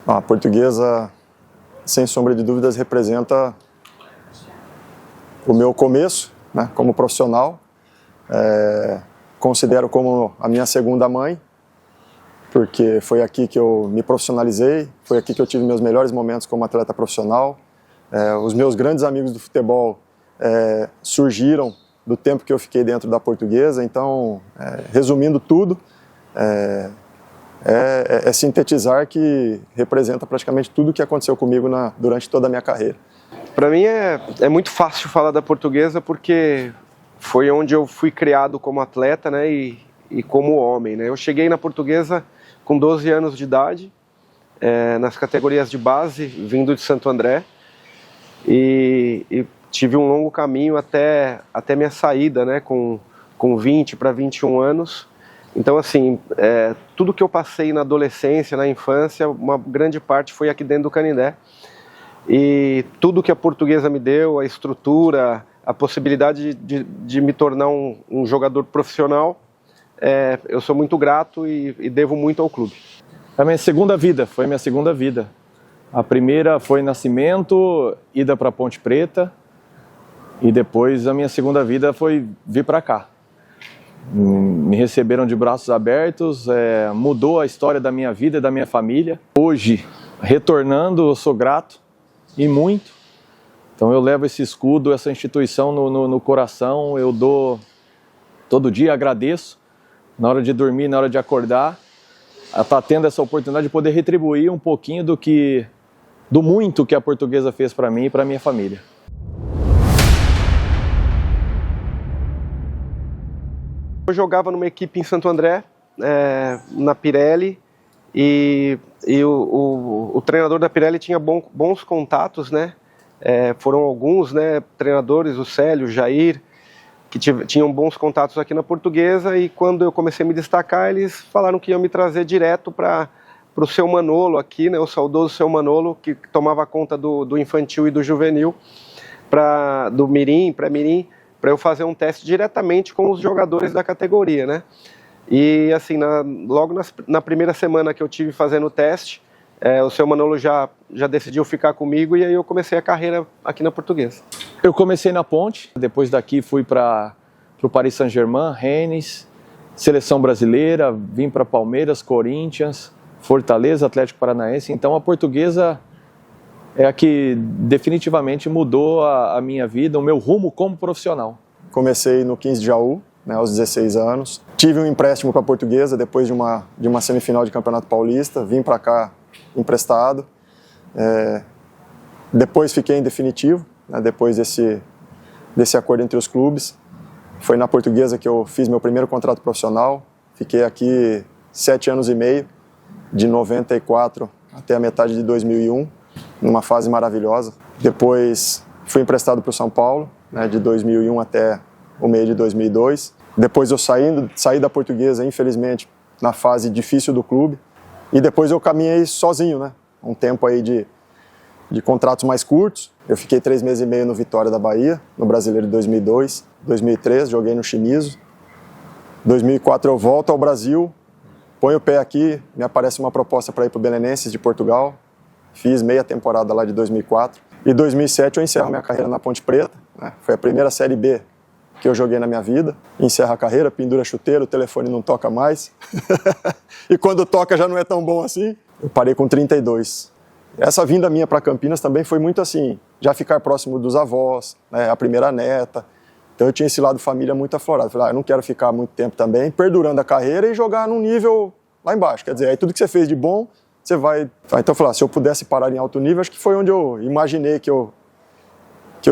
A Portuguesa, sem sombra de dúvidas, representa o meu começo, né, como profissional. Considero como a minha segunda mãe, porque foi aqui que eu me profissionalizei, foi aqui que eu tive meus melhores momentos como atleta profissional. Os meus grandes amigos do futebol surgiram do tempo que eu fiquei dentro da Portuguesa. Então, resumindo tudo, é sintetizar que representa praticamente tudo o que aconteceu comigo durante toda a minha carreira. Para mim é muito fácil falar da Portuguesa porque foi onde eu fui criado como atleta, né, e como homem, né? Eu cheguei na Portuguesa com 12 anos de idade, nas categorias de base, vindo de Santo André, e tive um longo caminho até minha saída, né, com 20 para 21 anos. Então, assim, tudo que eu passei na adolescência, na infância, uma grande parte foi aqui dentro do Canindé. E tudo que a Portuguesa me deu, a estrutura, a possibilidade de me tornar um jogador profissional, eu sou muito grato e devo muito ao clube. A minha segunda vida, foi minha segunda vida. A primeira foi nascimento, ida para Ponte Preta, e depois a minha segunda vida foi vir para cá. Me receberam de braços abertos, mudou a história da minha vida e da minha família. Hoje, retornando, eu sou grato, e muito. Então eu levo esse escudo, essa instituição no coração, eu dou todo dia, agradeço, na hora de dormir, na hora de acordar, a estar tendo essa oportunidade de poder retribuir um pouquinho do muito que a Portuguesa fez para mim e para minha família. Eu jogava numa equipe em Santo André, na Pirelli, e o treinador da Pirelli tinha bons contatos, né? Foram alguns, né, treinadores, o Célio, o Jair, que tinham bons contatos aqui na Portuguesa, e quando eu comecei a me destacar, eles falaram que iam me trazer direto para o Seu Manolo aqui, né, o saudoso Seu Manolo, que tomava conta do infantil e do juvenil, do mirim, pré-mirim, para eu fazer um teste diretamente com os jogadores da categoria, né? E assim, logo na primeira semana que eu tive fazendo o teste, o Seu Manolo já decidiu ficar comigo, e aí eu comecei a carreira aqui na Portuguesa. Eu comecei na Ponte, depois daqui fui para o Paris Saint-Germain, Rennes, Seleção Brasileira, vim para Palmeiras, Corinthians, Fortaleza, Atlético Paranaense. Então a Portuguesa é a que definitivamente mudou a minha vida, o meu rumo como profissional. Comecei no 15 de Jaú, né, aos 16 anos. Tive um empréstimo para a Portuguesa depois de uma semifinal de Campeonato Paulista. Vim para cá emprestado. Depois fiquei em definitivo, né, depois desse acordo entre os clubes. Foi na Portuguesa que eu fiz meu primeiro contrato profissional. Fiquei aqui 7 anos e meio, de 94 até a metade de 2001, numa fase maravilhosa. Depois fui emprestado para o São Paulo, né, de 2001 até o meio de 2002. Depois eu saí da Portuguesa, infelizmente, na fase difícil do clube. E depois eu caminhei sozinho, né? Um tempo aí de contratos mais curtos. Eu fiquei 3 meses e meio no Vitória da Bahia, no Brasileiro de 2002. 2003, joguei no Shimizu. 2004 eu volto ao Brasil, ponho o pé aqui, me aparece uma proposta para ir para o Belenenses de Portugal. Fiz meia temporada lá de 2004. E 2007 eu encerro minha carreira na Ponte Preta, né? Foi a primeira Série B que eu joguei na minha vida. Encerra a carreira, pendura chuteiro, o telefone não toca mais. E quando toca já não é tão bom assim. Eu parei com 32. Essa vinda minha para Campinas também foi muito assim, já ficar próximo dos avós, né, a primeira neta. Então eu tinha esse lado família muito aflorado. Falei, eu não quero ficar muito tempo também, perdurando a carreira e jogar num nível lá embaixo. Quer dizer, aí tudo que você fez de bom, você vai... Então eu falei, se eu pudesse parar em alto nível, acho que foi onde eu imaginei que eu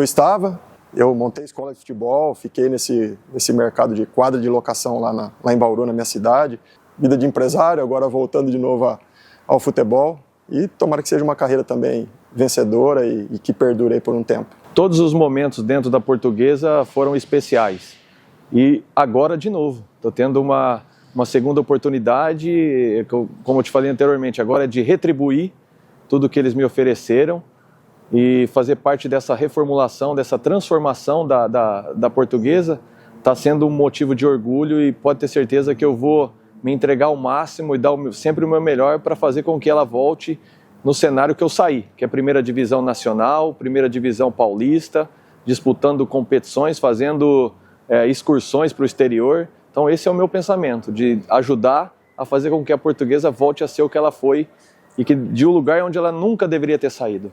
estava. Eu montei escola de futebol, fiquei nesse mercado de quadra de locação lá em Bauru, na minha cidade. Vida de empresário, agora voltando de novo ao futebol. E tomara que seja uma carreira também vencedora e que perdure aí por um tempo. Todos os momentos dentro da Portuguesa foram especiais. E agora, de novo, estou tendo uma segunda oportunidade, como eu te falei anteriormente, agora é de retribuir tudo que eles me ofereceram e fazer parte dessa reformulação, dessa transformação da Portuguesa. Está sendo um motivo de orgulho e pode ter certeza que eu vou me entregar ao máximo e dar sempre o meu melhor para fazer com que ela volte no cenário que eu saí, que é a primeira divisão nacional, primeira divisão paulista, disputando competições, fazendo excursões para o exterior. Então esse é o meu pensamento, de ajudar a fazer com que a Portuguesa volte a ser o que ela foi e que de um lugar onde ela nunca deveria ter saído.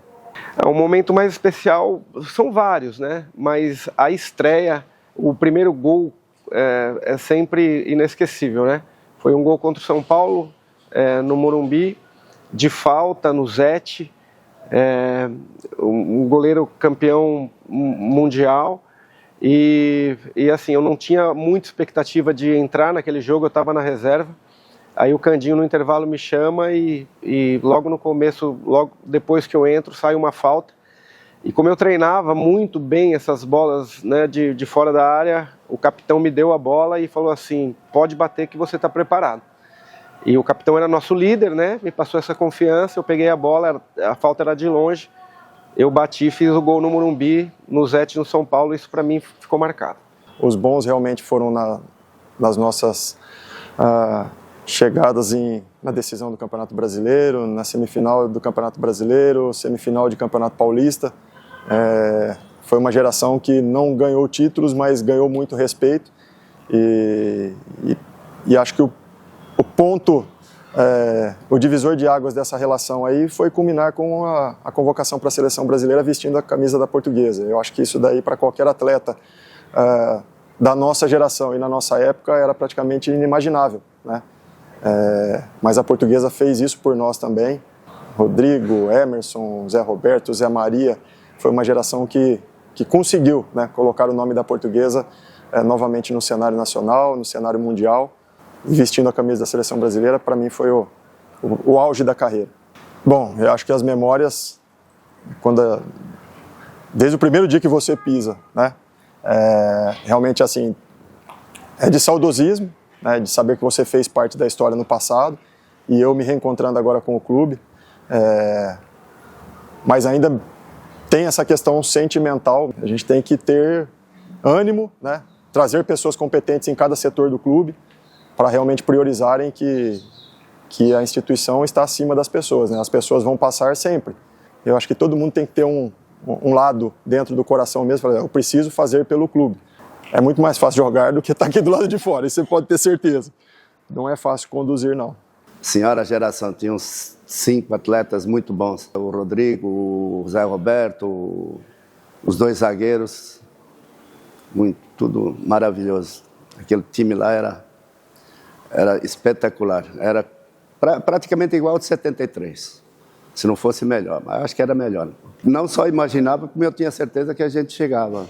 O momento mais especial são vários, né? Mas a estreia, o primeiro gol é sempre inesquecível, né? Foi um gol contra o São Paulo, no Morumbi, de falta, no Zete, um goleiro campeão mundial. E assim, eu não tinha muita expectativa de entrar naquele jogo, eu estava na reserva. Aí o Candinho no intervalo me chama e logo no começo, logo depois que eu entro, sai uma falta. E como eu treinava muito bem essas bolas, né, de fora da área, o capitão me deu a bola e falou assim, pode bater que você está preparado. E o capitão era nosso líder, né, me passou essa confiança, eu peguei a bola, a falta era de longe, eu bati, fiz o gol no Morumbi, no Zete, no São Paulo, isso para mim ficou marcado. Os bons realmente foram nas nossas chegadas na decisão do Campeonato Brasileiro, na semifinal do Campeonato Brasileiro, semifinal de Campeonato Paulista. Foi uma geração que não ganhou títulos, mas ganhou muito respeito. E acho que o ponto, o divisor de águas dessa relação aí foi culminar com a convocação para a seleção brasileira vestindo a camisa da Portuguesa. Eu acho que isso daí para qualquer atleta da nossa geração e na nossa época era praticamente inimaginável, né? Mas a Portuguesa fez isso por nós também. Rodrigo, Emerson, Zé Roberto, Zé Maria, foi uma geração que conseguiu, né, colocar o nome da Portuguesa novamente no cenário nacional, no cenário mundial. Vestindo a camisa da seleção brasileira, para mim foi o auge da carreira. Bom, eu acho que as memórias, desde o primeiro dia que você pisa, né, realmente assim, é de saudosismo, né, de saber que você fez parte da história no passado e eu me reencontrando agora com o clube, mas ainda tem essa questão sentimental. A gente tem que ter ânimo, né, trazer pessoas competentes em cada setor do clube para realmente priorizarem que a instituição está acima das pessoas, né? As pessoas vão passar sempre. Eu acho que todo mundo tem que ter um lado dentro do coração mesmo, eu preciso fazer pelo clube. É muito mais fácil jogar do que estar aqui do lado de fora, isso você pode ter certeza. Não é fácil conduzir, não. Senhora geração, tinha uns 5 atletas muito bons. O Rodrigo, o Zé Roberto, os 2 zagueiros, tudo maravilhoso. Aquele time lá era espetacular, era praticamente igual ao de 73, se não fosse melhor, mas acho que era melhor. Não só imaginava, como eu tinha certeza que a gente chegava.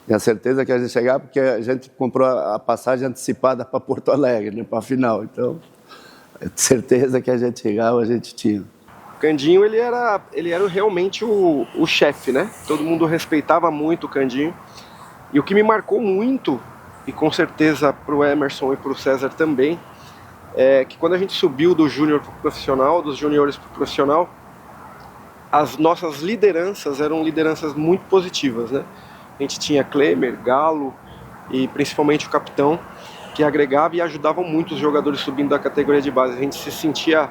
Tinha certeza que a gente chegava porque a gente comprou a passagem antecipada para Porto Alegre, né, para a final. Então, certeza que a gente chegava, a gente tinha. O Candinho, ele era realmente o chefe, né? Todo mundo respeitava muito o Candinho. E o que me marcou muito, e com certeza para o Emerson e para o César também, é que quando a gente subiu do júnior para o profissional, dos juniores para o profissional, as nossas lideranças eram lideranças muito positivas, né? A gente tinha Klemer, Galo e principalmente o capitão, que agregava e ajudavam muito os jogadores subindo da categoria de base. A gente se sentia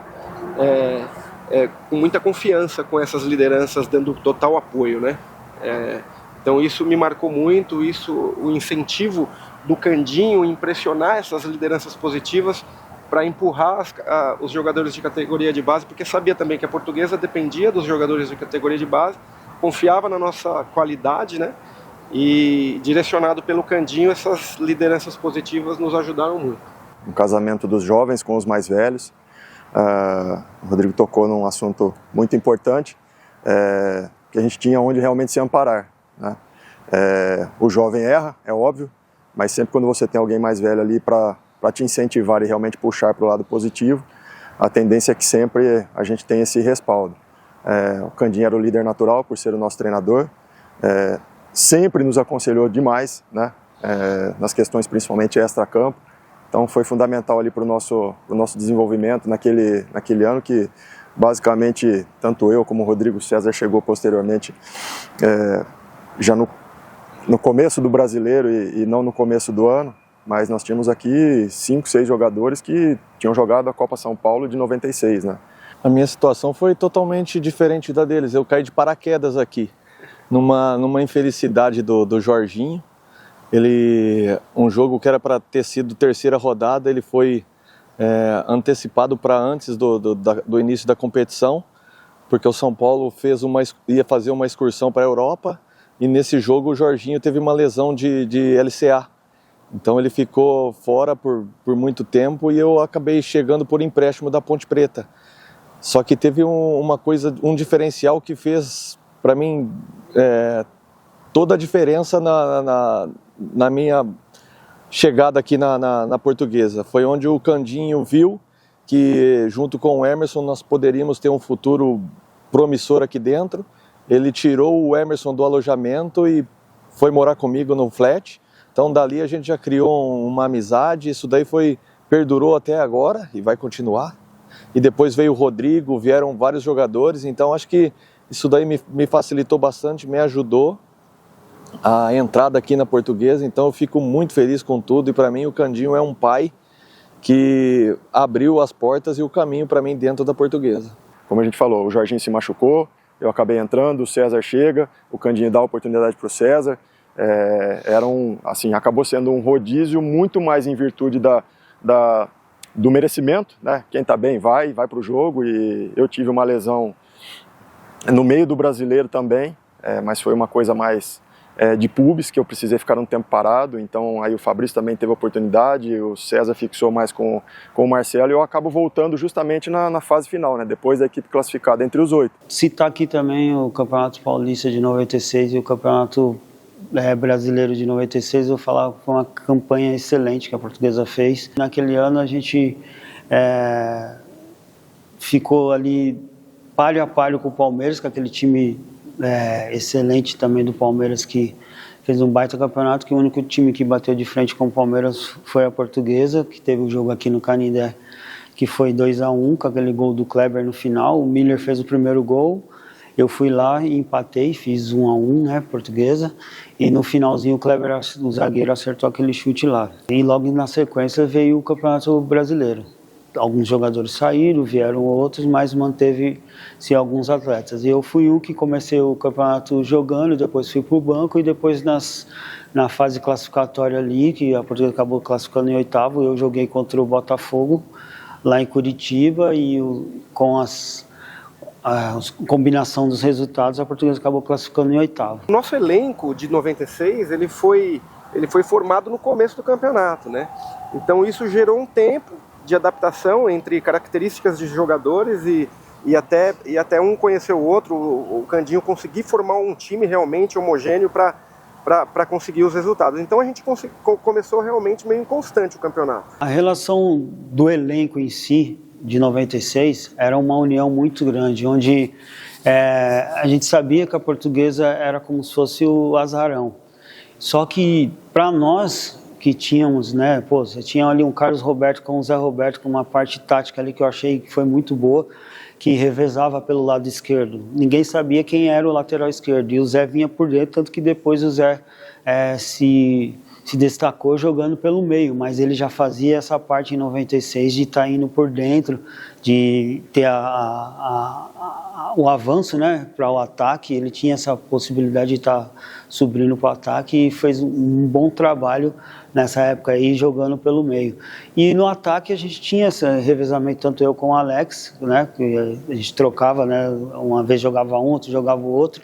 com muita confiança com essas lideranças, dando total apoio, né? Então isso me marcou muito, o incentivo do Candinho em impressionar essas lideranças positivas para empurrar os jogadores de categoria de base, porque sabia também que a Portuguesa dependia dos jogadores de categoria de base, confiava na nossa qualidade, né? E direcionado pelo Candinho, essas lideranças positivas nos ajudaram muito. Um casamento dos jovens com os mais velhos. O Rodrigo tocou num assunto muito importante, que a gente tinha onde realmente se amparar, né? O jovem erra, é óbvio, mas sempre quando você tem alguém mais velho ali para te incentivar e realmente puxar para o lado positivo, a tendência é que sempre a gente tenha esse respaldo. O Candinho era o líder natural por ser o nosso treinador, sempre nos aconselhou demais, né? Nas questões principalmente extra-campo, então foi fundamental ali para o nosso desenvolvimento naquele ano que basicamente tanto eu como o Rodrigo César chegou posteriormente já no começo do brasileiro e não no começo do ano, mas nós tínhamos aqui 5, 6 jogadores que tinham jogado a Copa São Paulo de 96, né? A minha situação foi totalmente diferente da deles. Eu caí de paraquedas aqui, numa infelicidade do Jorginho. Um jogo que era para ter sido terceira rodada, ele foi antecipado para antes do início da competição, porque o São Paulo ia fazer uma excursão para a Europa, e nesse jogo o Jorginho teve uma lesão de LCA. Então ele ficou fora por muito tempo e eu acabei chegando por empréstimo da Ponte Preta. Só que teve um diferencial que fez para mim toda a diferença na minha chegada aqui na Portuguesa. Foi onde o Candinho viu que junto com o Emerson nós poderíamos ter um futuro promissor aqui dentro. Ele tirou o Emerson do alojamento e foi morar comigo no flat. Então dali a gente já criou uma amizade, isso daí perdurou até agora e vai continuar. E depois veio o Rodrigo, vieram vários jogadores, então acho que isso daí me facilitou bastante, me ajudou a entrada aqui na Portuguesa, então eu fico muito feliz com tudo e para mim o Candinho é um pai que abriu as portas e o caminho para mim dentro da Portuguesa. Como a gente falou, o Jorginho se machucou, eu acabei entrando, o César chega, o Candinho dá a oportunidade para o César. Acabou sendo um rodízio muito mais em virtude do merecimento, né? Quem está bem vai para o jogo, e eu tive uma lesão no meio do brasileiro também, mas foi uma coisa mais de pubis, que eu precisei ficar um tempo parado, então aí o Fabrício também teve a oportunidade, o César fixou mais com o Marcelo, e eu acabo voltando justamente na fase final, né? Depois da equipe classificada entre os 8. Citar aqui também o Campeonato Paulista de 96 e o Campeonato Brasileiro de 96, eu falar que foi uma campanha excelente que a Portuguesa fez. Naquele ano a gente ficou ali páreo a páreo com o Palmeiras, com aquele time excelente também do Palmeiras, que fez um baita campeonato, que o único time que bateu de frente com o Palmeiras foi a Portuguesa, que teve um jogo aqui no Canindé, que foi 2-1, com aquele gol do Kleber no final. O Miller fez o primeiro gol, eu fui lá e empatei, fiz 1-1, né, Portuguesa, e no finalzinho o Kleber, o zagueiro, acertou aquele chute lá. E logo na sequência veio o Campeonato Brasileiro. Alguns jogadores saíram, vieram outros, mas manteve-se alguns atletas. E eu fui um que comecei o campeonato jogando, depois fui para o banco, e depois na fase classificatória ali, que a Portuguesa acabou classificando em oitavo, eu joguei contra o Botafogo, lá em Curitiba, e com a combinação dos resultados, a Portuguesa acabou classificando em oitavo. O nosso elenco de 96, ele foi formado no começo do campeonato, né? Então isso gerou um tempo de adaptação entre características de jogadores e até um conhecer o outro, o Candinho conseguir formar um time realmente homogêneo para conseguir os resultados. Então a gente começou realmente meio inconstante o campeonato. A relação do elenco em si, de 96, era uma união muito grande, onde a gente sabia que a Portuguesa era como se fosse o azarão. Só que para nós que tínhamos, né, você tinha ali um Carlos Roberto com o Zé Roberto, com uma parte tática ali que eu achei que foi muito boa, que revezava pelo lado esquerdo. Ninguém sabia quem era o lateral esquerdo, e o Zé vinha por dentro, tanto que depois o Zé se destacou jogando pelo meio, mas ele já fazia essa parte em 96 de estar indo por dentro, de ter o avanço, né, para o ataque. Ele tinha essa possibilidade de estar subindo para o ataque, e fez um bom trabalho nessa época aí, jogando pelo meio. E no ataque a gente tinha esse revezamento, tanto eu com o Alex, né, que a gente trocava, né, uma vez jogava um, outro jogava o outro,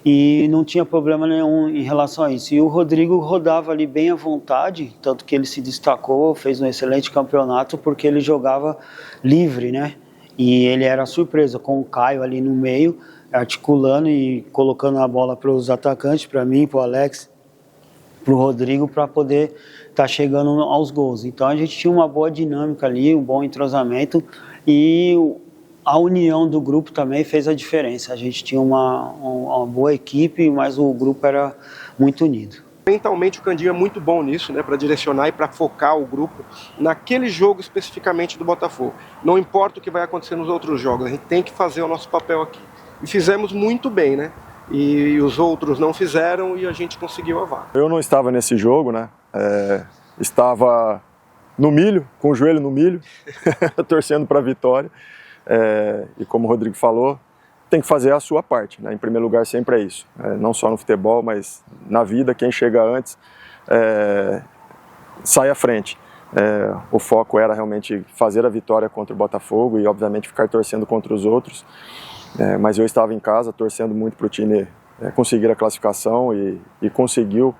e não tinha problema nenhum em relação a isso. E o Rodrigo rodava ali bem à vontade, tanto que ele se destacou, fez um excelente campeonato, porque ele jogava livre, né? E ele era surpresa, com o Caio ali no meio, articulando e colocando a bola para os atacantes, para mim, para o Alex, para o Rodrigo, para poder estar chegando aos gols. Então a gente tinha uma boa dinâmica ali, um bom entrosamento, e a união do grupo também fez a diferença. A gente tinha uma boa equipe, mas o grupo era muito unido. Mentalmente o Candinho é muito bom nisso, né, para direcionar e para focar o grupo naquele jogo especificamente do Botafogo. Não importa o que vai acontecer nos outros jogos, a gente tem que fazer o nosso papel aqui. E fizemos muito bem, né? E os outros não fizeram, e a gente conseguiu a vaga. Eu não estava nesse jogo, né? Estava no milho, com o joelho no milho, torcendo para a vitória. e como o Rodrigo falou, tem que fazer a sua parte, né? Em primeiro lugar sempre é isso, não só no futebol, mas na vida, quem chega antes sai à frente. O foco era realmente fazer a vitória contra o Botafogo e obviamente ficar torcendo contra os outros, mas eu estava em casa torcendo muito para o time conseguir a classificação e conseguiu.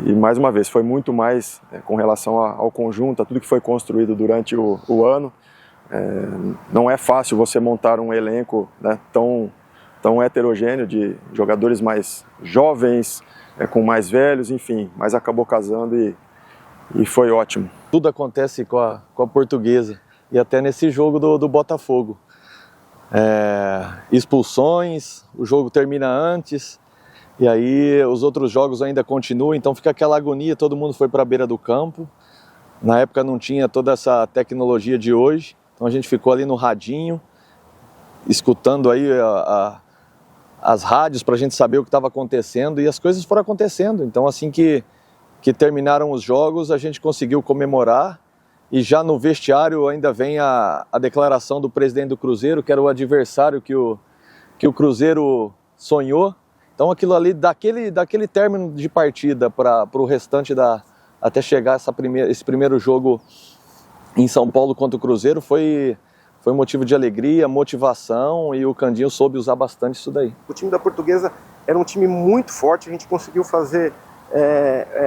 E mais uma vez, foi muito mais com relação ao conjunto, a tudo que foi construído durante o ano. Não é fácil você montar um elenco, né, tão heterogêneo, de jogadores mais jovens, com mais velhos, enfim, mas acabou casando e foi ótimo. Tudo acontece com a Portuguesa, e até nesse jogo do Botafogo. Expulsões, o jogo termina antes, e aí os outros jogos ainda continuam, então fica aquela agonia, todo mundo foi para a beira do campo. Na época não tinha toda essa tecnologia de hoje, então a gente ficou ali no radinho, escutando aí as rádios para a gente saber o que estava acontecendo, e as coisas foram acontecendo. Então assim que terminaram os jogos, a gente conseguiu comemorar, e já no vestiário ainda vem a declaração do presidente do Cruzeiro, que era o adversário que o Cruzeiro sonhou. Então aquilo ali, daquele término de partida para o restante, até chegar esse primeiro jogo em São Paulo contra o Cruzeiro, foi motivo de alegria, motivação, e o Candinho soube usar bastante isso daí. O time da Portuguesa era um time muito forte, a gente conseguiu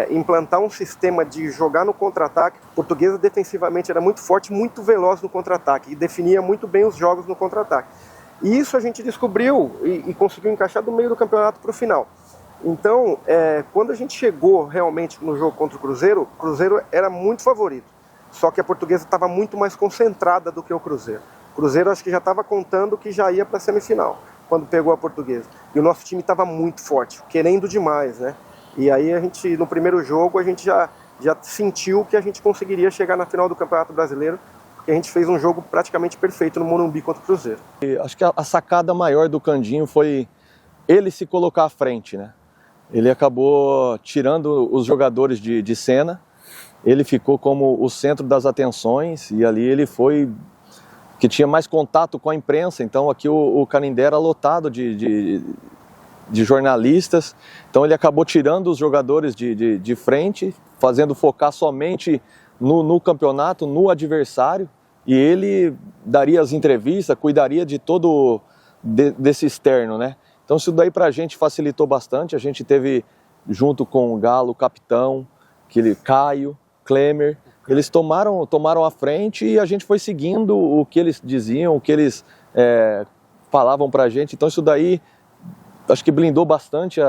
implantar um sistema de jogar no contra-ataque. A Portuguesa defensivamente era muito forte, muito veloz no contra-ataque, e definia muito bem os jogos no contra-ataque. E isso a gente descobriu e conseguiu encaixar do meio do campeonato para o final. Então, quando a gente chegou realmente no jogo contra o Cruzeiro era muito favorito. Só que a Portuguesa estava muito mais concentrada do que o Cruzeiro. O Cruzeiro acho que já estava contando que já ia para a semifinal, quando pegou a Portuguesa. E o nosso time estava muito forte, querendo demais, né? E aí no primeiro jogo, a gente já sentiu que a gente conseguiria chegar na final do Campeonato Brasileiro, porque a gente fez um jogo praticamente perfeito no Morumbi contra o Cruzeiro. E acho que a sacada maior do Candinho foi ele se colocar à frente, né? Ele acabou tirando os jogadores de cena, ele ficou como o centro das atenções, e ali ele foi que tinha mais contato com a imprensa. Então aqui o Canindé era lotado de jornalistas, então ele acabou tirando os jogadores de frente, fazendo focar somente no campeonato, no adversário, e ele daria as entrevistas, cuidaria de todo desse externo, né? Então isso daí pra gente facilitou bastante. A gente teve, junto com o Galo, o capitão, Caio, Klemer, eles tomaram a frente, e a gente foi seguindo o que eles diziam, o que eles falavam pra gente. Então isso daí acho que blindou bastante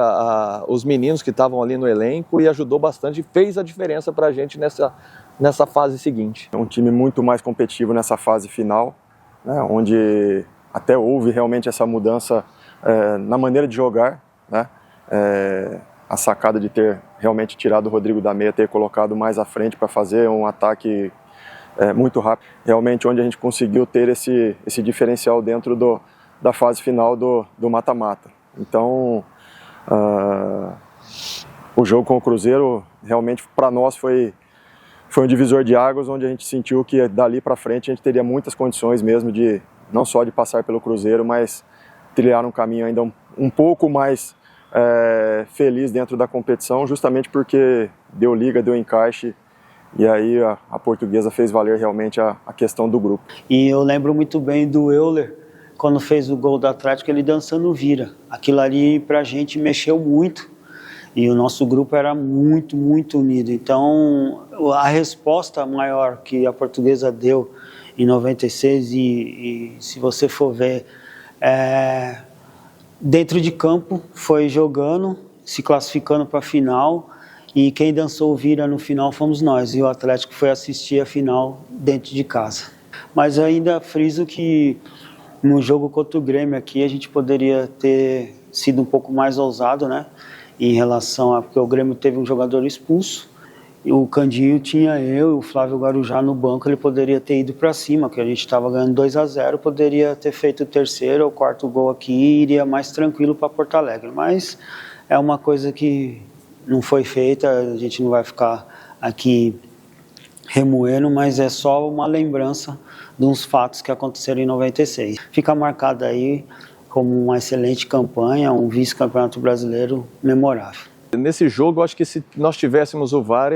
os meninos que estavam ali no elenco, e ajudou bastante, fez a diferença pra gente nessa fase seguinte. É um time muito mais competitivo nessa fase final, né, onde até houve realmente essa mudança na maneira de jogar, né, a sacada de ter realmente tirado o Rodrigo da meia, ter colocado mais à frente para fazer um ataque muito rápido, realmente onde a gente conseguiu ter esse diferencial dentro da fase final do mata-mata. Então, o jogo com o Cruzeiro realmente para nós foi um divisor de águas, onde a gente sentiu que dali para frente a gente teria muitas condições mesmo de não só de passar pelo Cruzeiro, mas trilhar um caminho ainda um pouco mais feliz dentro da competição, justamente porque deu liga, deu encaixe, e aí a Portuguesa fez valer realmente a questão do grupo. E eu lembro muito bem do Euler, quando fez o gol do Atlético, ele dançando vira. Aquilo ali pra gente mexeu muito, e o nosso grupo era muito, muito unido. Então a resposta maior que a Portuguesa deu em 96, e se você for ver, dentro de campo, foi jogando, se classificando para a final, e quem dançou o vira no final fomos nós, e o Atlético foi assistir a final dentro de casa. Mas ainda friso que no jogo contra o Grêmio aqui a gente poderia ter sido um pouco mais ousado, né? Em relação porque o Grêmio teve um jogador expulso, e o Candinho tinha eu e o Flávio Guarujá no banco, ele poderia ter ido para cima, que a gente estava ganhando 2-0, poderia ter feito o terceiro ou quarto gol aqui e iria mais tranquilo para Porto Alegre. Mas é uma coisa que não foi feita, a gente não vai ficar aqui remoendo, mas é só uma lembrança de uns fatos que aconteceram em 96. Fica marcado aí como uma excelente campanha, um vice-campeonato brasileiro memorável. Nesse jogo, eu acho que se nós tivéssemos o VAR,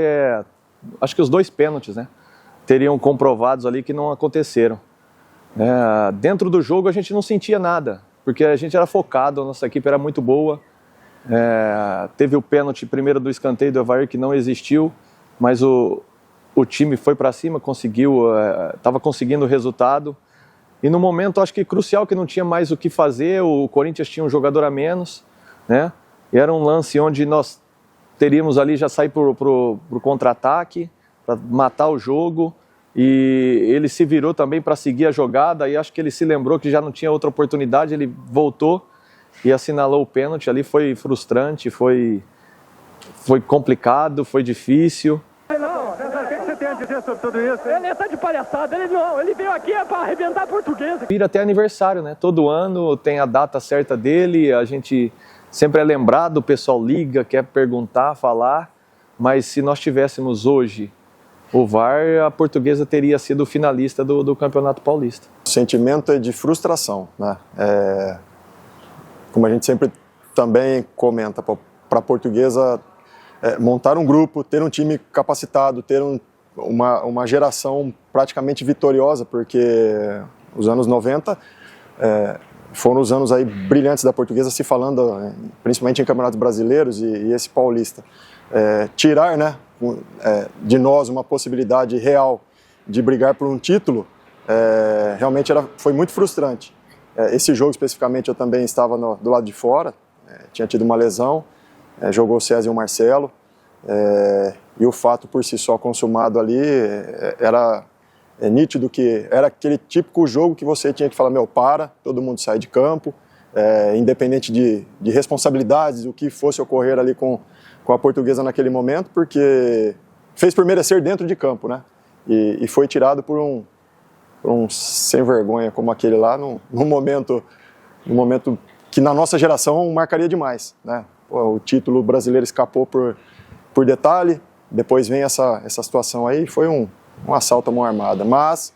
acho que os 2 pênaltis, né, teriam comprovados ali que não aconteceram. Dentro do jogo a gente não sentia nada, porque a gente era focado, a nossa equipe era muito boa. Teve o pênalti primeiro do escanteio do Evair que não existiu, mas o time foi para cima, estava conseguindo o resultado. E no momento, acho que crucial, que não tinha mais o que fazer, o Corinthians tinha um jogador a menos, né? E era um lance onde nós teríamos ali já sair pro contra-ataque, para matar o jogo. E ele se virou também para seguir a jogada, e acho que ele se lembrou que já não tinha outra oportunidade, ele voltou e assinalou o pênalti. Ali foi frustrante, foi complicado, foi difícil. Não, César, o que você tem a dizer sobre tudo isso? Ele está de palhaçada, ele veio aqui para arrebentar a Portuguesa. Vira até aniversário, né? Todo ano tem a data certa dele, a gente sempre é lembrado, o pessoal liga, quer perguntar, falar, mas se nós tivéssemos hoje o VAR, a Portuguesa teria sido finalista do Campeonato Paulista. O sentimento é de frustração, né? Como a gente sempre também comenta, para a Portuguesa montar um grupo, ter um time capacitado, ter uma geração praticamente vitoriosa, porque os anos 90 foram os anos aí brilhantes da Portuguesa, se falando principalmente em campeonatos brasileiros e esse paulista. Tirar, né, de nós uma possibilidade real de brigar por um título, realmente foi muito frustrante. Esse jogo especificamente eu também estava do lado de fora, tinha tido uma lesão, jogou o César e o Marcelo, e o fato por si só consumado ali era nítido que era aquele típico jogo que você tinha que falar, todo mundo sai de campo, independente de responsabilidades, o que fosse ocorrer ali com a Portuguesa naquele momento, porque fez por merecer dentro de campo, né? E foi tirado por um sem vergonha como aquele lá, num momento que na nossa geração marcaria demais, né? O título brasileiro escapou por detalhe, depois vem essa situação aí, foi um assalto à mão armada, mas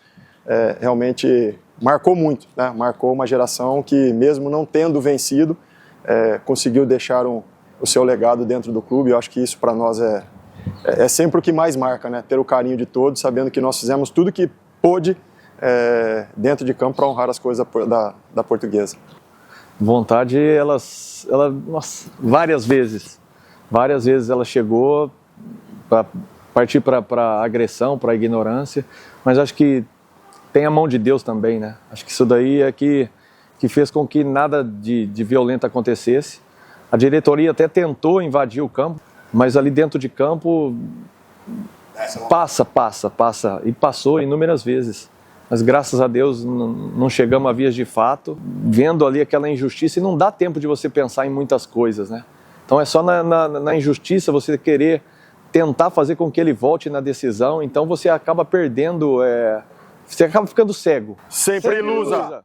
realmente marcou muito, né? Marcou uma geração que, mesmo não tendo vencido, conseguiu deixar o seu legado dentro do clube. Eu acho que isso para nós é sempre o que mais marca, né? Ter o carinho de todos, sabendo que nós fizemos tudo que pôde dentro de campo para honrar as coisas da Portuguesa. Vontade, nossa, várias vezes ela chegou para partir para agressão, para ignorância, mas acho que tem a mão de Deus também, né? Acho que isso daí é que fez com que nada de violento acontecesse. A diretoria até tentou invadir o campo, mas ali dentro de campo passa, e passou inúmeras vezes. Mas graças a Deus não chegamos a vias de fato, vendo ali aquela injustiça, e não dá tempo de você pensar em muitas coisas, né? Então é só na injustiça você querer tentar fazer com que ele volte na decisão, então você acaba perdendo, você acaba ficando cego. Sempre ilusa!